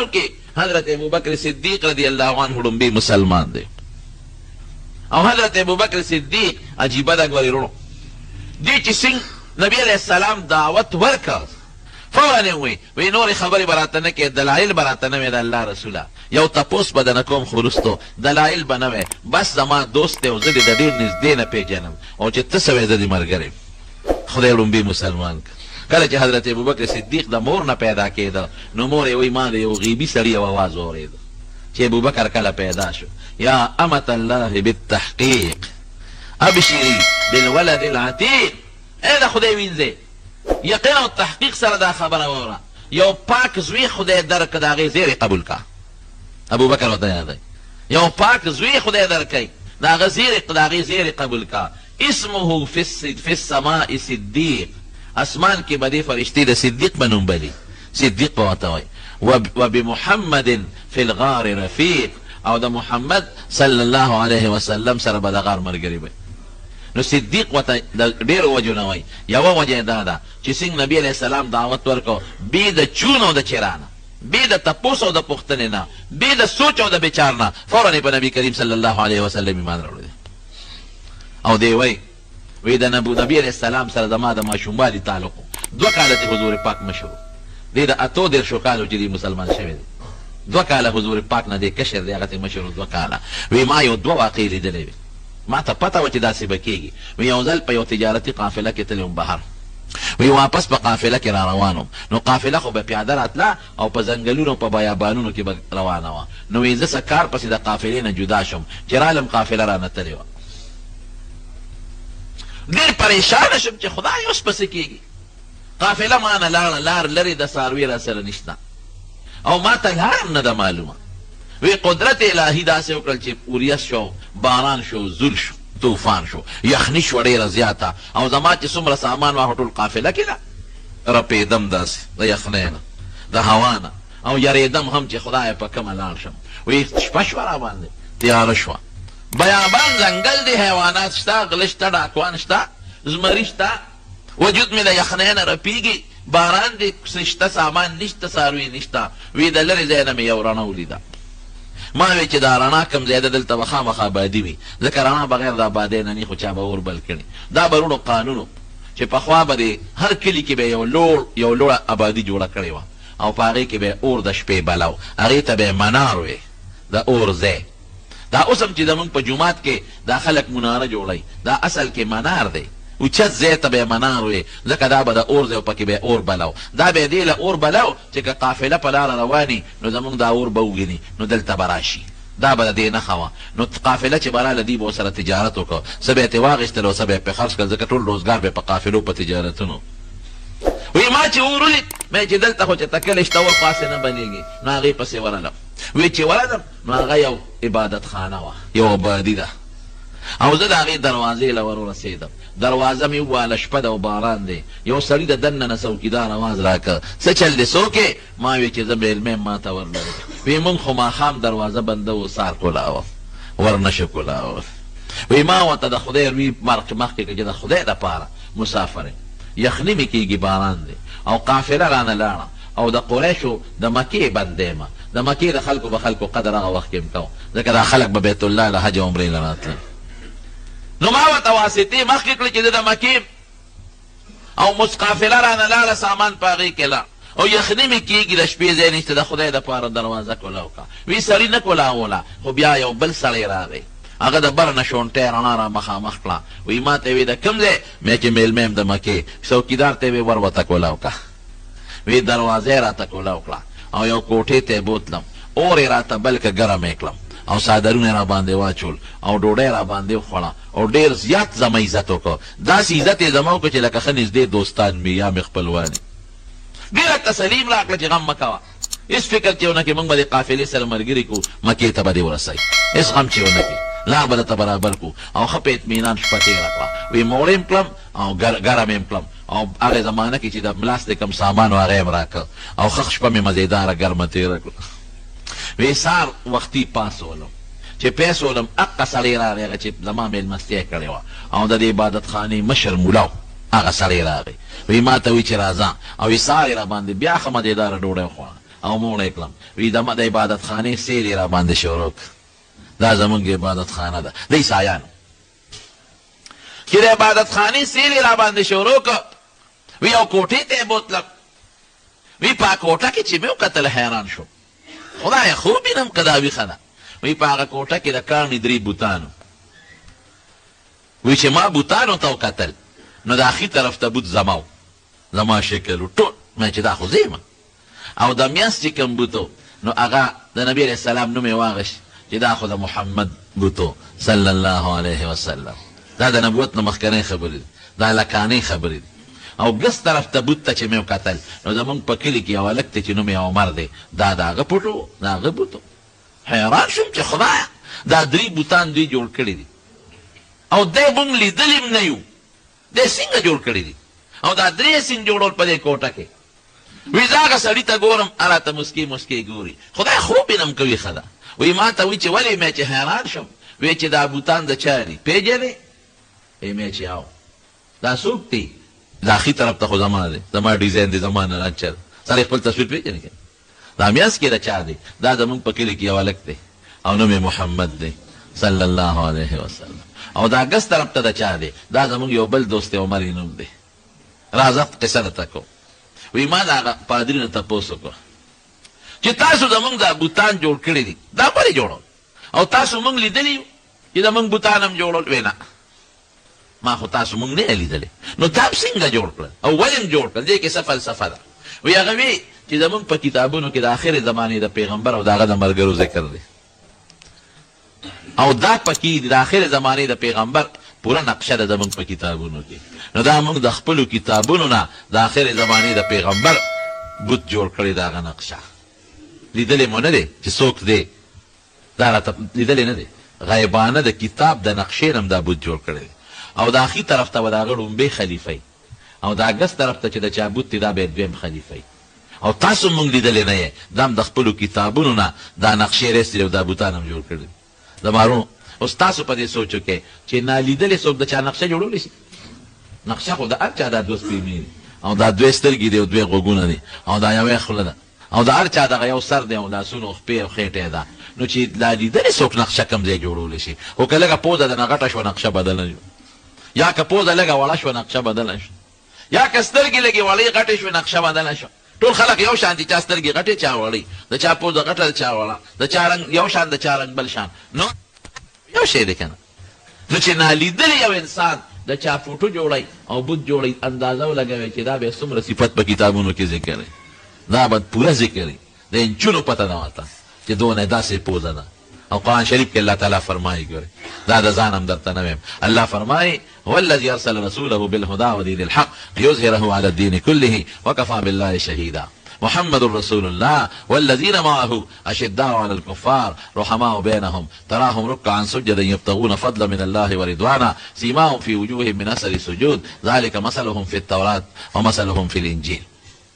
مسلمانانو کې حضرت ابوبکر صدیق رضی الله عنه لومبی مسلمان دی. او حضرت ابوبکر صدیق عجیبه ده ګورې وروڼو، دې چې څنګه نبی علیه السلام دعوت ورکړ فورا یې وی نورې خبرې به راته نه کې، دلایل به راته نه وی د الله رسوله، یو تپوس به دنه کوم خو وروستو دلایل به نه وی، بس زما دوست دی او زه دې د ډېر نږدې نه پېژنم او چې ته څه وی زه دې ملګری. خدای لومبي مسلمان کله چې حضرت ابوبکر صدیق د مور نه پیدا کېده نو مور یې وی ما د یو غیبي سړي یو اواز واورېده چې ابوبکر کله پیدا شو، یا امة الله بالتحقیق ابشری بالولد العتیق. ای د خدای وینځې یقین او تحقیق سره دا خبره واوره، یو پاک زوی خدای درکړه د هغې زیری قبول کا. ابوبکر ورته یادوي یو پاک زوی خدای درکوي د هغې زیری قبول کا. اسمه فی السماء صدیق، اسمان کې به دې فرشتې د صدیق په نوم بلي، صدیق به ورته وایي. وبمحمد فی الغار رفیق، او د محمد صلی الله علیه وسلم سره به د غار ملګری وي. نو صدیق ورته د ډېرو وجو نه وایي، یوه وجه یې دا ده چې څنګه نبي علیه السلام دعوت ورکړو بې د چون او د چرانه، بې د تپوس او د پوښتنې نه، بې د سوچ او د بچار نه، فورا یې په نبي کریم صلی الله علیه وسلم ایمان راوړی. او دی وی د نبي علیه السلام سره زما د ماشوموالي تعلق و. 2 کاله چې حضور پاک مشر و، دی د 38 کالو چې دی مسلمان شوی دی، 2 کاله حضور پاک نه دی کشر دی، هغه ته مشر 2 کاله. وی ما یو 2 واقعې لیدلې وې، ما ته پته وه چې داسې به کېږي. وی یو ځل په یو تجارتي قافله کې تللی وم بهر، وی واپس په قافله کې را روان وم، نو قافله خو به پیاده راتله او په ځنګلونو په بیابانونو کې به روانه وه. نو وی زه څه کار پسې د قافلې نه جدا شم چې رالم قافله رانه تلې وه. ډېر پریشانه شم چې خدای اوس پسې کېږي، قافله ما نه لاړه، لار لرې د څاروي را سره نشته او ما ته لار نه ده معلومه. وی قدرت الهي داسې وکړل چې اوریس شو، باران شو، زول شو، طوفان شو، یخني شوه ډېره زیاته، او زما چې څومره سامان وه ټول قافله کې ده، رپېدم داسې د یخنۍ نه د هوا نه، او یریدم هم چې خدای په کومه لاړ شم. وی شپه شوه را باندې، تیاره شوه، بیابان ځنګل دی، حیوانات شته، غله شته، ډاکوان شته، زمري شته، وجود مې د یخنۍ نه رپېږي، باران دی، شته سامان نشته، څاروي نشته. وی د لرې ځای نه مې یو رڼه ولیده. ما وی چې دا رڼا کوم ځای ده دلته به خامخا آبادي وي، ځکه رڼا بغیر د آبادۍ نه نه خو چا به اور بل کړي. دا به وروڼو قانونو چې پخوا به د هر کلي کې به یو لوړه آبادي جوړه کړې وه او په هغې کې به اور د شپې بلو، هغې ته به منار وی د اور ځای. دا اوس هم چې زمونږ په جومات کې دا خلک مناره جوړوي، دا اصل کې منار دی، اوچت ځای ته به یې منار وی، ځکه دا به د اور ځای او پکې به یې اور بلو. دا به یې دې له اور بلو چې که قافله په لاره رواني نو زمونږ دا اور به وویني نو دلته به راشي. دا به د دې نښه وه. نو قافله چې به راله دوی به ورسره تجارت وکړو، څه به یې ترې واخېستل او څه به یې پرې خرڅ کړل، ځکه ټول روزګار به یې په قافلو په تجارتونو. وی ما چې اور ولید مې چې دلته خو چې تکلی شته اور خاصې نه بنېږي، نو هغې پسې ورلم. وی چې ورلم نو هغه یو عبادت خانه وه، یو آبادي ده، او زه د هغې دروازې له ور ورسېدم. دروازه مې وواله، شپه ده او باران دی. یو سړي د دننه نه څوکیدار اواز راکړ، څه چل دی، څوک یې؟ ما وی چې زه مېلمه یم، ما ته ورلرې. وی مونږ خو ماښام دروازه بنده و، سار کولاوه، ور نه شو کولاوه. وی ما ورته د خدای روی مخکې کړه چې د خدای دپاره مسافر یم، یخني مې کېږي، باران دی او قافله رانه لاړه، او د قریشو د مکې بنده یم، د مکې د خلکو به خلکو قدر هغه وخت کې م کوم، ځکه دا خلک به بیت الله له حج عمرې له راتلل. نو ما ورته واسطې مخکې کړې چې زه د مکې او قافله رانه لاړه، سامان په هغې کې لاړ او یخني مې کېږي، د شپې ځای نشته، د خدای دپاره دروازه کولاو کړه. وی سړي نه کولاوله، خو بیا یو بل سړی راغی، هغه د بر نه شونټۍ رڼا را مخامخ کړه. وی ما ته وی د کوم ځای؟ مې چې مېلمه یم د مکې. څوکیدار ته یې وی ور ورته کولاو کړه. وی دروازه یې راته کولاو کړه او یو کوټې ته یې بوتلم، اور یې راته بل که ګرم یې کړم او څادرونه یې را باندې واچول او ډوډۍ را باندې وخوړه او ډېر زیات زما عزت وکړو. داسې عزت یې زما وکړو چې لکه ښه نږدې دوستان مې یا مې خپلوان یې. ډېره تسلیم راکړه چې غم مه کوه، هېڅ فکر چې ونه کړې موږ به د قافلې سره ملګري کړو، مکې ته به دې ورسوي، هېڅ غم چې ونه کړې، لار به درته برابر کړو او ښه په اطمینان شپه تېره کړه. وی موړې م کړم او ګرم یې م کړم او هغې زمانه کې چې د ملاس د کوم سامان و هغه یې م راکړ او ښه شپه مې مزېداره ګرمه تېره کړه. وی سهار وختي پاڅولم، چې پیسولم اقا سړی راغی هغه چې زما مېلمستیا کړې وه او د دې عبادت خانې مشر مولا و، هغه سړی راغی. وی ما ته وی چې راځه، او وی سهار یې را باندې بیا ښه مزېداره ډوډۍ وخوړه او موړی کړم. وی د عبادت خانې سیل یې را باندې شروع کړ. دا زمونږ عبادت خانه ده. د عیسایانو چې د عبادت خانې سیل یې را باندې شروع کړ. وی یو کوټې ته یې بوتلم. وی په کوټه کې چې مې وکتل حیران شوم. خدایه خوب وینم که دا ویښه ده. وی په هغه کوټه کې د کاڼي 3 بوتانو. وی چې ما بوتانو ته وکتل نو د اخي طرف ته بوت زما شکل و ټول. ما چې دا خو زه یم. او د میاس چې کوم بوتو نو هغه د نبي علیه السلام نوم یې واغشت چې دا خو د محمد بوتو صلی الله علیه وسلم. دا د نبوت نه مخکنۍ خبرې دي، دا لکانۍ خبرې دي. او ګس طرف ته بوت ته چې مې وکتل نو زمونږ په کلي کې یو هلک دی چې نوم یې عمر دی، دا د هغه پټو د هغه بوتو. حیران شوم چې خدایه دا 3 بوتان دوی جوړ کړي دي او دی مونږ لیدلي هم نه یو. دی څنګه جوړ کړي دي او دا 3 سین جوړول په دې کوټه کې. وی زه هغه سړي ته ګورم هله ته مسکې ګوري. خدای خوب وینم که ویښه ده. وی ما ته وی چې ولې مې چې حیران شم. وی چې دا بوتان د چا دي پېژنې؟ وی مې چې او دا څوک دی؟ دا اخي طرف ته خو زما دی، زما ډیزاین دی، زما نه رانچر سړی خپل تصویر پېژنې که دا میاس کې د چا دی؟ دا زمونږ په کلي کې یو هلک دی او نوم یې محمد دی صلی الله علیه وسلم. او دا ګس طرف ته د چا دی؟ دا زمونږ یو بل دوست دی عمر یې نوم دی. راځه قصه درته کوم. وی ما د هغه پادري نه تپوس وکړه چې تاسو زمونږ دا بوتان جوړ کړي دي دا ولې جوړول او تاسو مونږ لیدلي یو چې زمونږ بوتان هم جوړول؟ وی نه ما خو تاسو مونږ نه لیدلې. نو تا څنګه جوړ کړل او ولې هم جوړ کړل؟ دې کې څه فلسفه ده. وی هغه وی چې زمونږ په کتابونو کې د آخر زمانې د پیغمبر او د هغه د ملګرو ذکر دی او دا پکې د آخر زمانې د پیغمبر پوره نقشه ده زمونږ په کتابونو کې. نو دا موږ د خپلو کتابونو نه د آخر زمانې د پیغمبر بوت جوړ کړی د هغه نقشه. لیدلې مو نه دی چې څوک دی؟ دا راته لیدلې نه دی. غیبانه د کتاب د نقشې نه هم دا بوت جوړ کړی دی. او د اخي طرف ته به د هغه ړومبی خلیفه او د ګس طرف ته چې د چا بوت دی دا به یې 2م خلیفه. او تاسو مونږ لیدلې نه یې. دا هم د خپلو کتابونو نه دا نقشې رسېدلې او دا بوتان هم جوړ کړي. زمارو اوس تاسو په دې سوچ وکړئ چې نالیدلې څوک د چا نقشه جوړولی شي؟ نقشه خو د هر چا دا 2 سپېمې دي او دا 2 سترګې دي او 2 غوږونه دي او دا یوې خوله ده او د هر چا دغه یو سر دی او لاسونه او خپې او خېټې ده. نو چې نالیدلې څوک نقشه کوم ځای جوړولی شي؟ خو که لږه پوزه د نه غټه شوه نقشه بدله شوه، یا که پوزه لږه وړه شوه نقشه بدله شوه، یا که سترګې لږې وړې غټې شوې نقشه بدله شوه. ټول خلک یو شان دي، چا سترګې غټې چا وړې، د چا پوزه غټه د چا وړه، د چا رنګ یو شان د چا رنګ بل شان. نو یو شی دی که نه. نو چې نالیدلې یو انسان د چا فوټو جوړی او بوت جوړی اندازه ولګوي چې دا به څومره صفت په کتابونو کې ذکر دی، دا به پوره ذکر دی. د انچونو پته نه ورته چې دونه داسې پوزه ده. او قرآن شریف کې الله تعالی فرمایي ګورئ دا د ځان هم درته نه ویم. الله فرمایي هو الذي ارسل رسوله بالهدى ودين الحق ليظهره على الدين كله وكفى بالله شهيدا. محمد رسول الله والذين معه أشداء على الكفار رحماء بينهم تراهم ركعا سجدا يبتغون فضلا من الله ورضوانا سيماهم في وجوههم من أثر السجود ذلك مثلهم في التوراة ومثلهم في الإنجيل.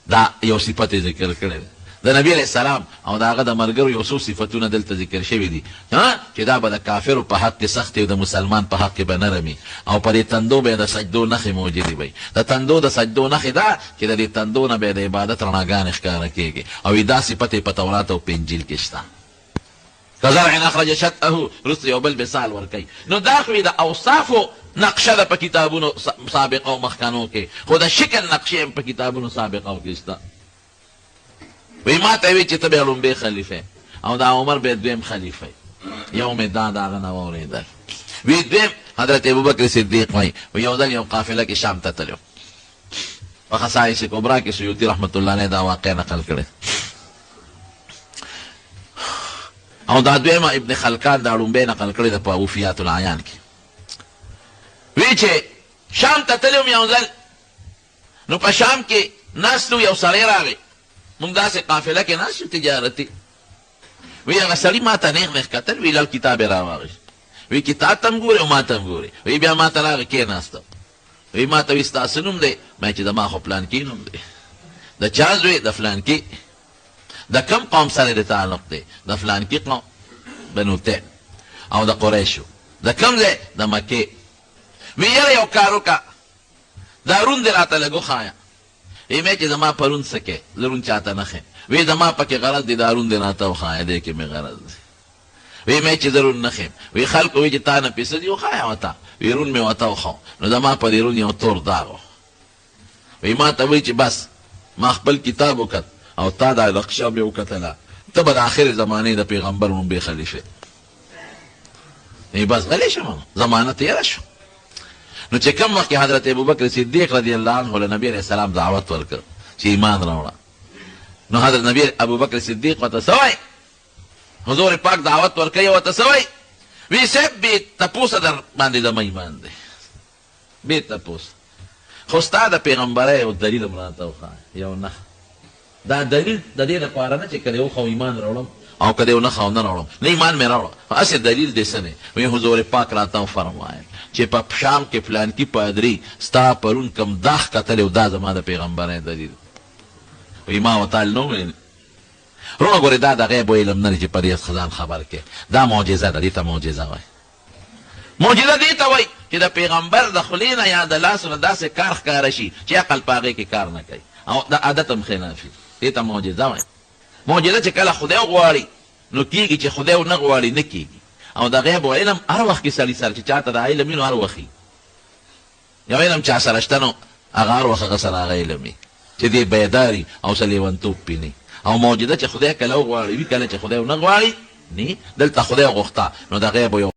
دا یو صفت ذکر کړی د نبی علیہ السلام او د هغه د ملګرو یو څو صفتونه دلته ذکر شوي دي چې دا به د کافرو په حق کې سخت او د مسلمان په حق کې به نرمي او په دې تندو به د سجدو نښې موجودې وي. د تندو د سجدو نښې دا چې د دې تندو نه به د عبادت رڼاګانې ښکاره کېږي او دا صفت یې په تورات او په انجیل کې شته. کزرع اخرج شطأه رسو یو بل مثال ورکوي. نو دا خو د اوصافو نقشه ده په کتابونو سابقه او مخکنو کې، خو د شکل نقشې هم په کتابونو سابقه کې شته. وی ما ته وی چې ته به لومبی خلیفه او دا عمر به 2م خلیفه. یو مې دا د هغه نه واورېدل. وی 2م حضرت ابوبکر صدیق وی یو ځل یو قافله کې شام ته تلو په خصائص کبرا کې سیوطي رحمت الله علیه دا واقع نقل کړی. او دا 2م ابن خلکان دا لومبی نقل کړی د په وفیات العیان کې. وی چې شام ته تلو یو ځل نو په شام کې ناستو یو سړی راغی. مونږ داسې قافله کې ناست یو تجارتي. وی هغه سړي ما ته نیغ نیغ کتل. وی لږ کتاب یې راواغېست. وی کتاب ته هم ګورې او ما ته هم ګورې. وی بیا ما ته راغی کېناستم. وی ما ته وی ستاسو نوم دی؟ ما چې زما خو پلانکي نوم دی. د چا زوی؟ د فلانکي. د کم قوم سره د تعلق دی؟ د فلانکي قوم بنو تیم او د قریشو. د کم ځای؟ د مکې. وی یاره یو کار وکړه دا روند دې راته لږ وښایه. وی مې چې زما پرون څه کې زه روند چاته نه ښیم. وی زما پکې غرض دی دارون دی راته وښایه دی کې مې غرض دی وی مې چې ضرور نه خیم وی خلکو وی چې تا نه پیسه دي وښایه ورته وی رون مې ورته وښو نو زما په دې رون یو تور داغ و وی ما ته وی چې بس ما خپل کتاب وکت او تا دا نقشه مې وکتله ته به د آخر زمانې د پیغمبر نوم خلیفه بس غلی شم زمانه تیره شو نو چې کوم وخت حضرت ابوبکر صدیق رضی الله عنه له نبی علیہ السلام دعوت ورکړ چې ایمان راوړه نو حضرت نبی ابوبکر صدیق ورته سوای حضور پاک دعوت ورکړي ورته سوای وی سب به تاسو در باندې د ایمان دی به تاسو خو ستاسو د پیغمبري او دلیل مراته وخا یو نه دا دلیل د دې لپاره نه چې کله خو ایمان راوړم او کده نه خاونه راوړم نه ایمان مې راوړم اصل دلیل دې سنه وی حضور پاک راته فرمایي چې په شام کې فلان کی پادری ستا پرون کم داخ کتل او دا زما د پیغمبري دلیل وی ما وتعال نو رونه ګورې دا د غیب علم نه چې پریز خزان خبر کې دا معجزه ده دې ته معجزه وای معجزه دې ته وای چې د پیغمبر د خلینا یا د لاس نه داسې کار ښکاره شي چې عقل پاغې کې کار نه کوي او د عادت هم خلافي دې ته معجزه وای معجزه چې کله خدای غواړي نو کیږي چې خدای نه غواړي نه کیږي او د غیب علم هر وخت کې سړي سره چې چاته د علم نو هر وخت یو علم چا سره شته نو هغه هر وخت هغه سره علم چې دې بیداری او سلیوانتوب پینی او معجزه چې خدای کله غواړي وی کله چې خدای نه غواړي نه دلته خدای غوښته نو د غیب